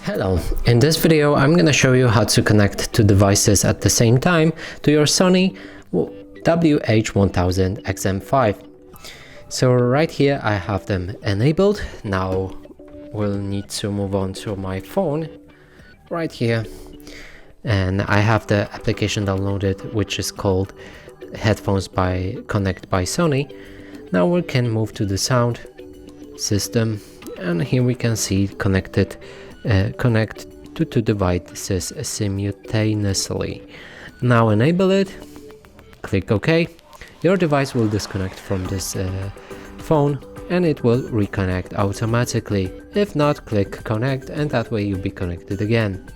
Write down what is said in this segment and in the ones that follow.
Hello, in this video I'm gonna show you how to connect two devices at the same time to your Sony WH-1000XM5. So right here I have them enabled. Now we'll need to move on to my phone right here, and I have the application downloaded which is called Headphones by Connect by Sony. Now we can move to the sound system, and here we can see connect to two devices simultaneously. Now enable it, click OK. Your device will disconnect from this phone and it will reconnect automatically. If not, click connect and that way you'll be connected again.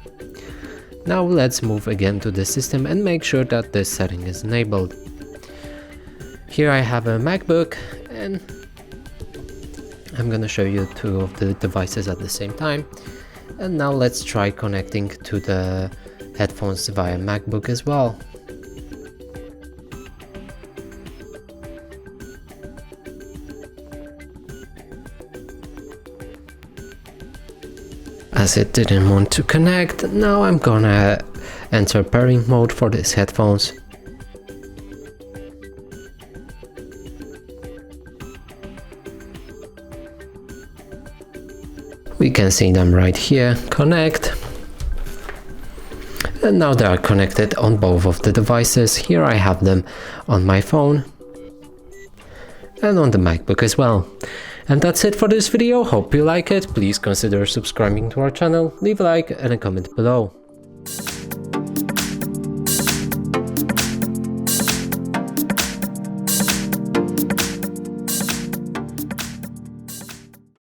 Now let's move again to the system and make sure that this setting is enabled. Here I have a MacBook and I'm gonna show you two of the devices at the same time. And now let's try connecting to the headphones via MacBook as well. As it didn't want to connect, now I'm gonna enter pairing mode for these headphones. We can see them right here, connect. And now they are connected on both of the devices. Here I have them on my phone and on the MacBook as well. And that's it for this video. Hope you like it. Please consider subscribing to our channel, leave a like and a comment below.